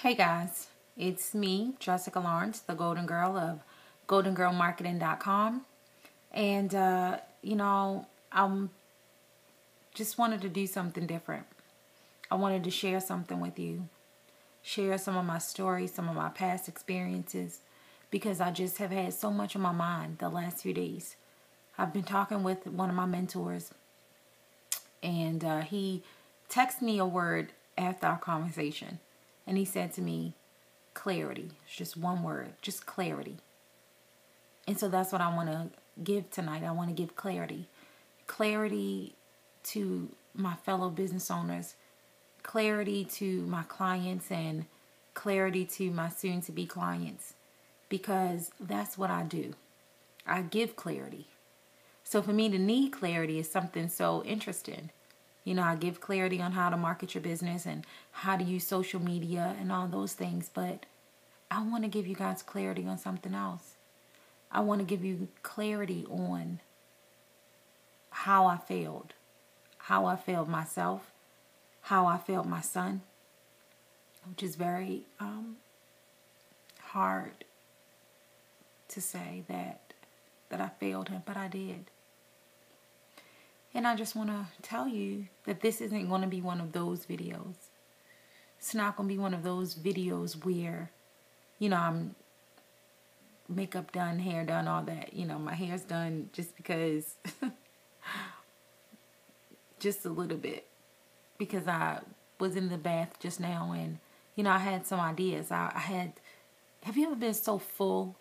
Hey guys, it's me, Jessica Lawrence, the Golden Girl of GoldenGirlMarketing.com. And, I just wanted to do something different. I wanted to share something with you. Share some of my stories, some of my past experiences, because I just have had so much on my mind the last few days. I've been talking with one of my mentors, and he texted me a word after our conversation. And he said to me, clarity. It's just one word, just clarity. And so that's what I want to give tonight. I want to give clarity. Clarity to my fellow business owners. Clarity to my clients and clarity to my soon-to-be clients. Because that's what I do. I give clarity. So for me to need clarity is something so interesting. I give clarity on how to market your business and how to use social media and all those things. But I want to give you guys clarity on something else. I want to give you clarity on how I failed. How I failed myself. How I failed my son. Which is very hard to say that I failed him, but I did. And I just want to tell you that this isn't going to be one of those videos. It's not going to be one of those videos where, I'm makeup done, hair done, all that. My hair's done just because, just a little bit. Because I was in the bath just now and, I had some ideas. Have you ever been so full,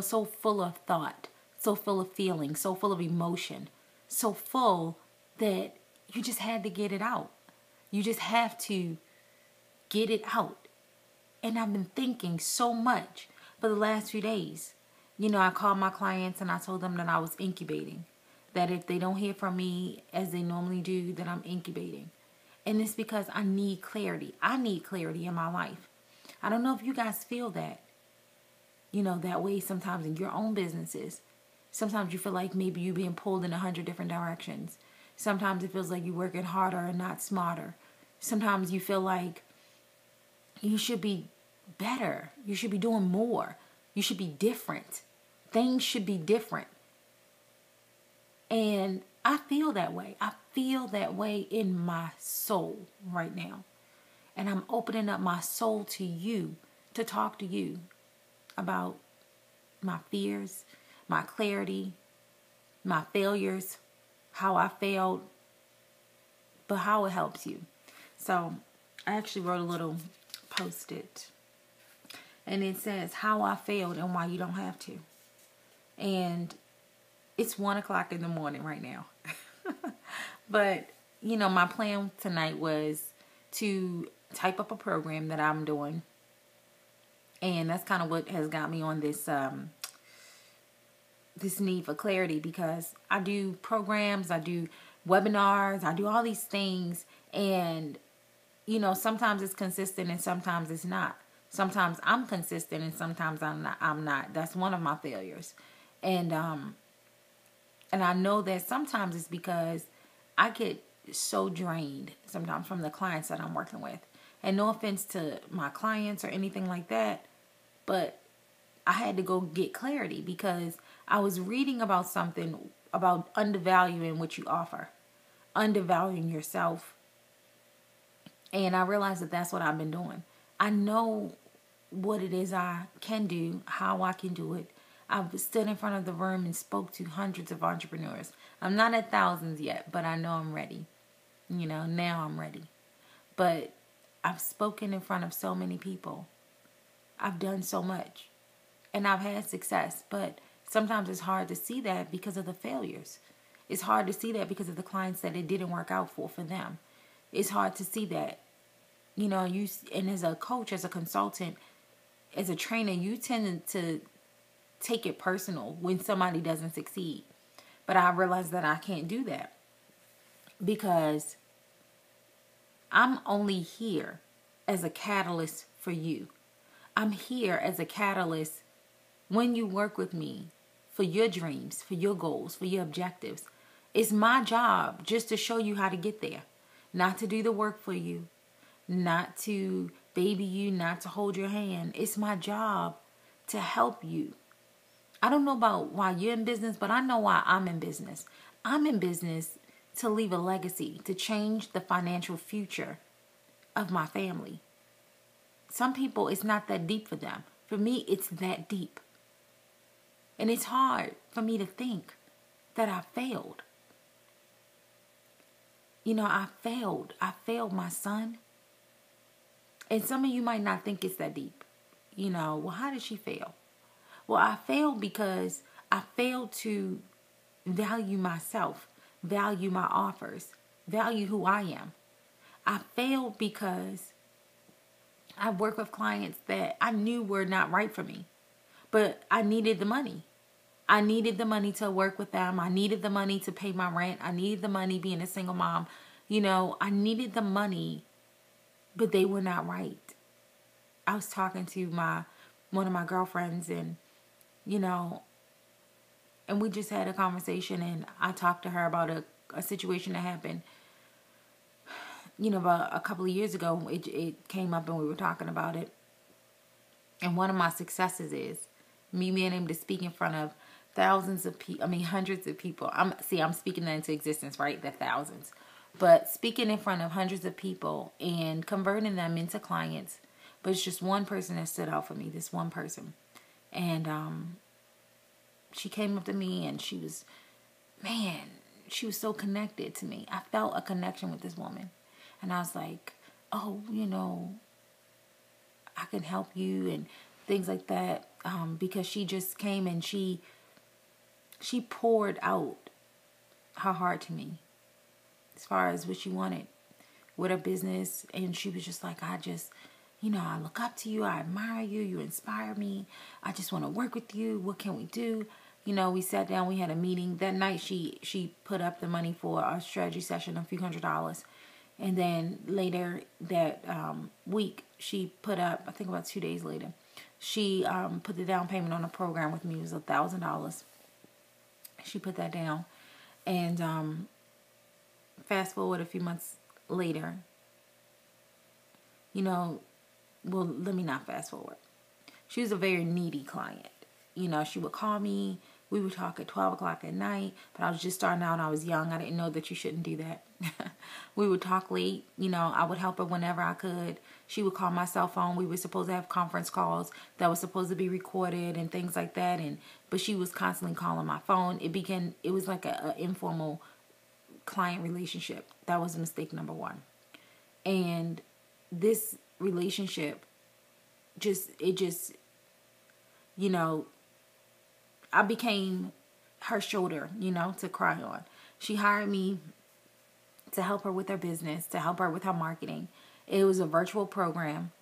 so full of thought, so full of feeling, so full of emotion? So full that you just had to get it out. You just have to get it out. And I've been thinking so much for the last few days. I called my clients and I told them that I was incubating. That if they don't hear from me as they normally do, that I'm incubating. And it's because I need clarity. I need clarity in my life. I don't know if you guys feel that. That way sometimes in your own businesses. Sometimes you feel like maybe you're being pulled in 100 different directions. Sometimes it feels like you're working harder and not smarter. Sometimes you feel like you should be better. You should be doing more. You should be different. Things should be different. And I feel that way. I feel that way in my soul right now. And I'm opening up my soul to you, to talk to you about my fears, my clarity, my failures, how I failed, but how it helps you. So I actually wrote a little post-it. And it says, how I failed and why you don't have to. And it's 1 o'clock in the morning right now. But, my plan tonight was to type up a program that I'm doing. And that's kind of what has got me on this need for clarity, because I do programs, I do webinars, I do all these things, and sometimes it's consistent and sometimes it's not. Sometimes I'm consistent and sometimes I'm not. That's one of my failures. And I know that sometimes it's because I get so drained sometimes from the clients that I'm working with. And no offense to my clients or anything like that, but I had to go get clarity because I was reading about something about undervaluing what you offer, undervaluing yourself. And I realized that that's what I've been doing. I know what it is I can do, how I can do it. I've stood in front of the room and spoke to hundreds of entrepreneurs. I'm not at thousands yet, but I know I'm ready. Now I'm ready. But I've spoken in front of so many people. I've done so much. And I've had success, but sometimes it's hard to see that because of the failures. It's hard to see that because of the clients that it didn't work out for them. It's hard to see that. And as a coach, as a consultant, as a trainer, you tend to take it personal when somebody doesn't succeed. But I realized that I can't do that because I'm only here as a catalyst for you. I'm here as a catalyst when you work with me for your dreams, for your goals, for your objectives. It's my job just to show you how to get there, not to do the work for you, not to baby you, not to hold your hand. It's my job to help you. I don't know about why you're in business, but I know why I'm in business. I'm in business to leave a legacy, to change the financial future of my family. Some people, it's not that deep for them. For me, it's that deep. And it's hard for me to think that I failed. You know, I failed. I failed my son. And some of you might not think it's that deep. You know, well, how did she fail? Well, I failed because I failed to value myself, value my offers, value who I am. I failed because I work with clients that I knew were not right for me, but I needed the money. I needed the money to work with them. I needed the money to pay my rent. I needed the money being a single mom. You know, I needed the money, but they were not right. I was talking to one of my girlfriends, and, you know, and we just had a conversation, and I talked to her about a situation that happened, you know, about a couple of years ago. It came up and we were talking about it. And one of my successes is me being able to speak in front of thousands of people, hundreds of people. I'm speaking that into existence, right? The thousands. But speaking in front of hundreds of people and converting them into clients. But it's just one person that stood out for me, this one person. And she came up to me and she was so connected to me. I felt a connection with this woman. And I was like, oh, you know, I can help you and things like that. Because she just came and she poured out her heart to me as far as what she wanted with her business. And she was just like, I look up to you. I admire you. You inspire me. I just want to work with you. What can we do? You know, we sat down. We had a meeting. That night, she put up the money for our strategy session, a few $100s. And then later that week, she put up, I think about 2 days later, she put the down payment on a program with me. It was $1,000. She put that down. And fast forward a few months later, you know, well, let me not fast forward. She was a very needy client. You know, she would call me. We would talk at 12 o'clock at night, but I was just starting out and I was young. I didn't know that you shouldn't do that. We would talk late. You know, I would help her whenever I could. She would call my cell phone. We were supposed to have conference calls that was supposed to be recorded and things like that. But she was constantly calling my phone. It was like an informal client relationship. That was mistake number one. And this relationship you know, I became her shoulder, you know, to cry on. She hired me to help her with her business, to help her with her marketing. It was a virtual program,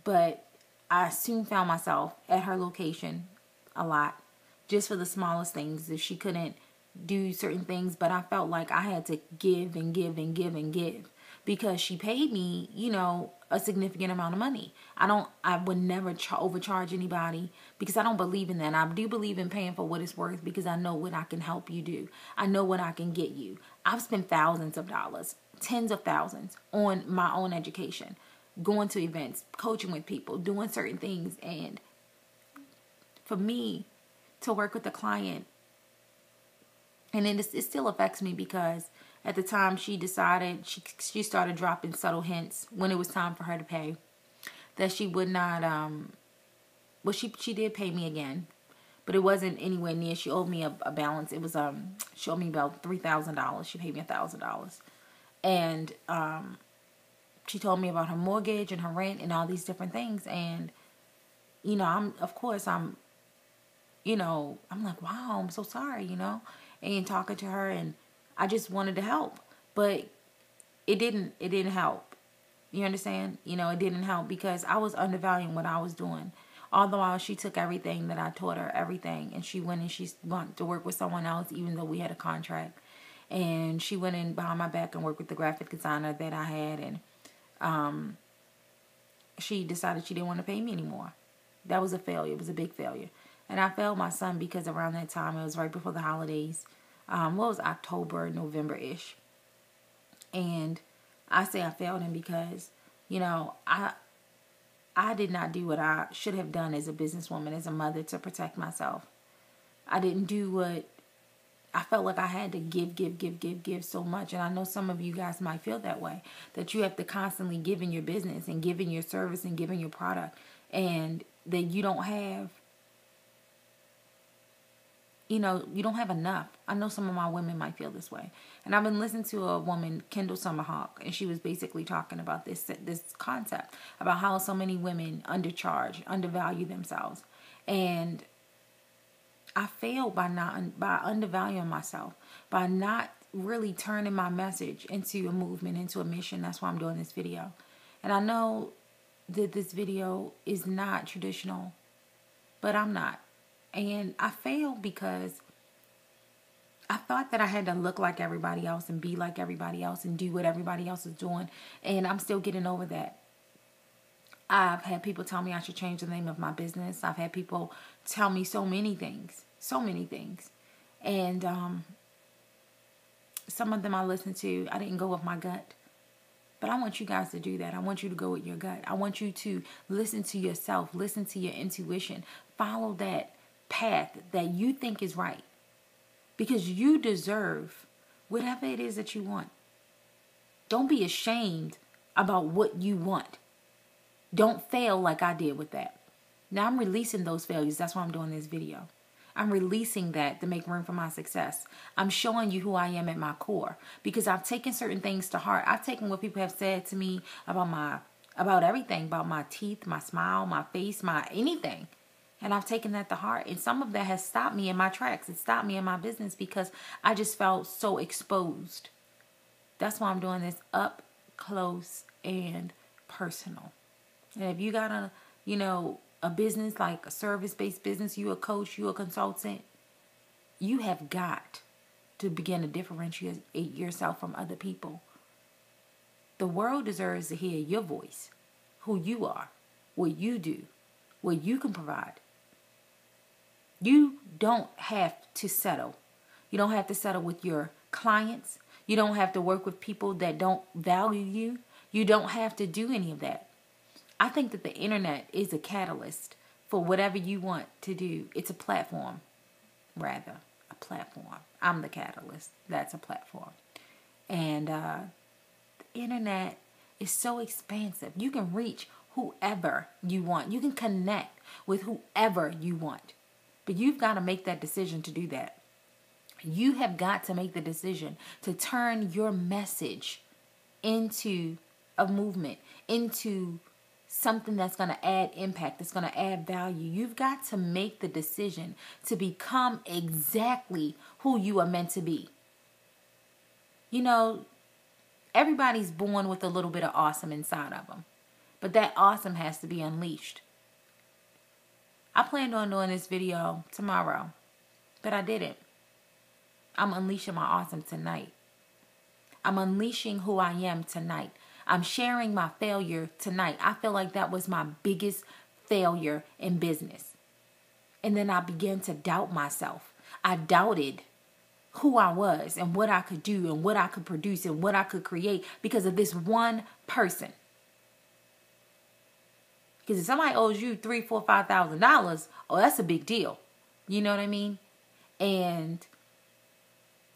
but I soon found myself at her location a lot, just for the smallest things. If she couldn't do certain things, but I felt like I had to give and give and give and give, because she paid me, you know, a significant amount of money. I would never overcharge anybody, because I don't believe in that. I do believe in paying for what it's worth, because I know what I can help you do. I know what I can get you. I've spent thousands of dollars, tens of thousands on my own education, going to events, coaching with people, doing certain things. And for me to work with a client, and then it still affects me, because at the time she decided, she started dropping subtle hints when it was time for her to pay, that she would not, well, she did pay me again, but it wasn't anywhere near. She owed me a balance. It was, she owed me about $3,000. She paid me $1,000. And she told me about her mortgage and her rent and all these different things. And, you know, I'm like, wow, I'm so sorry, you know, and talking to her, and I just wanted to help, but it didn't help. You understand? You know, it didn't help, because I was undervaluing what I was doing. All the while, she took everything that I taught her, everything, and she went and she wanted to work with someone else, even though we had a contract. And she went in behind my back and worked with the graphic designer that I had, and she decided she didn't want to pay me anymore. That was a failure. It was a big failure. And I failed my son, because around that time, it was right before the holidays. What was October, November-ish. And I say I failed him because You know, I did not do what I should have done as a businesswoman, as a mother, to protect myself. I didn't do what I felt like I had to give so much. And I know some of you guys might feel that way, that you have to constantly give in your business and give in your service and give in your product, and that you don't have, you don't have enough. I know some of my women might feel this way. And I've been listening to a woman, Kendall Summerhawk, and she was basically talking about this concept about how so many women undervalue themselves. And I failed by undervaluing myself, by not really turning my message into a movement, into a mission. That's why I'm doing this video. And I know that this video is not traditional, but I'm not. And I failed because I thought that I had to look like everybody else and be like everybody else and do what everybody else is doing. And I'm still getting over that. I've had people tell me I should change the name of my business. I've had people tell me so many things. And some of them I listened to, I didn't go with my gut. But I want you guys to do that. I want you to go with your gut. I want you to listen to yourself, listen to your intuition, follow that path that you think is right. Because you deserve whatever it is that you want. Don't be ashamed about what you want. Don't fail like I did with that. Now I'm releasing those failures. That's why I'm doing this video. I'm releasing that to make room for my success. I'm showing you who I am at my core, because I've taken certain things to heart. I've taken what people have said to me about everything, about my teeth, my smile, my face, my anything. And I've taken that to heart. And some of that has stopped me in my tracks. It stopped me in my business because I just felt so exposed. That's why I'm doing this up close and personal. And if you got a business, like a service-based business, you a coach, you a consultant, you have got to begin to differentiate yourself from other people. The world deserves to hear your voice, who you are, what you do, what you can provide. You don't have to settle. You don't have to settle with your clients. You don't have to work with people that don't value you. You don't have to do any of that. I think that the internet is a catalyst for whatever you want to do. It's a platform, rather. A platform. I'm the catalyst. That's a platform. And the internet is so expansive. You can reach whoever you want. You can connect with whoever you want. But you've got to make that decision to do that. You have got to make the decision to turn your message into a movement, into something that's going to add impact, that's going to add value. You've got to make the decision to become exactly who you are meant to be. Everybody's born with a little bit of awesome inside of them. But that awesome has to be unleashed. I planned on doing this video tomorrow, but I didn't. I'm unleashing my awesome tonight. I'm unleashing who I am tonight. I'm sharing my failure tonight. I feel like that was my biggest failure in business. And then I began to doubt myself. I doubted who I was and what I could do and what I could produce and what I could create because of this one person. Because if somebody owes you $3,000, $4,000, $5,000, oh, that's a big deal. You know what I mean? And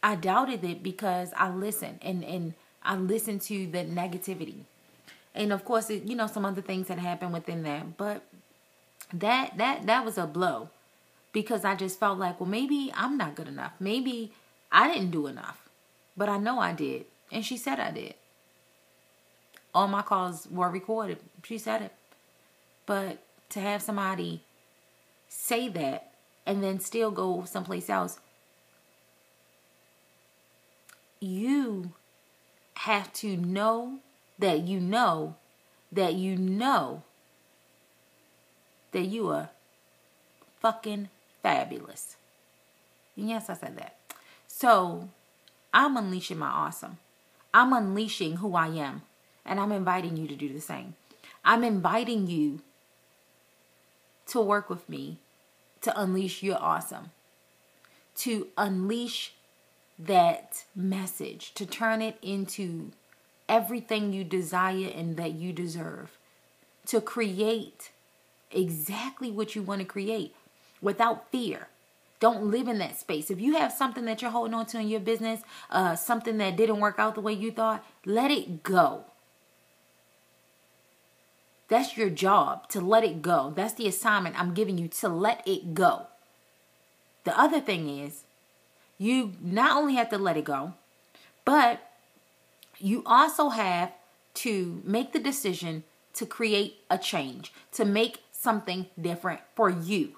I doubted it because I listened and I listened to the negativity. And of course, some other things that happened within that. But that was a blow because I just felt like, well, maybe I'm not good enough. Maybe I didn't do enough. But I know I did. And she said I did. All my calls were recorded. She said it. But to have somebody say that and then still go someplace else, you have to know that you know that you know that you are fucking fabulous. And yes, I said that. So I'm unleashing my awesome. I'm unleashing who I am. And I'm inviting you to do the same. I'm inviting you to work with me to unleash your awesome. To unleash that message. To turn it into everything you desire and that you deserve, to create exactly what you want to create without fear. Don't live in that space. If you have something that you're holding on to in your business, something that didn't work out the way you thought, let it go. That's your job, to let it go. That's the assignment I'm giving you, to let it go. The other thing is, you not only have to let it go, but you also have to make the decision to create a change, to make something different for you.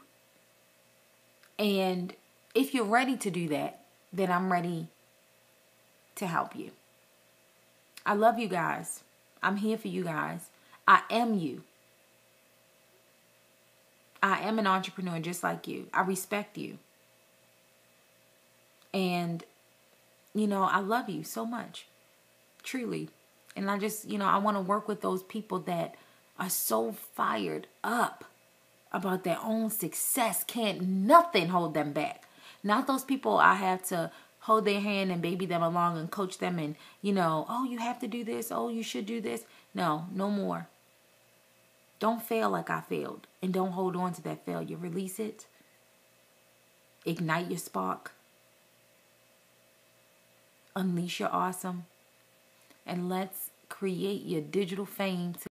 And if you're ready to do that, then I'm ready to help you. I love you guys. I'm here for you guys. I am you. I am an entrepreneur just like you. I respect you. And, I love you so much. Truly. And I just, I want to work with those people that are so fired up about their own success. Can't nothing hold them back. Not those people I have to hold their hand and baby them along and coach them and, oh, you have to do this. Oh, you should do this. No more. Don't fail like I failed. And don't hold on to that failure. Release it. Ignite your spark. Unleash your awesome. And let's create your digital fame.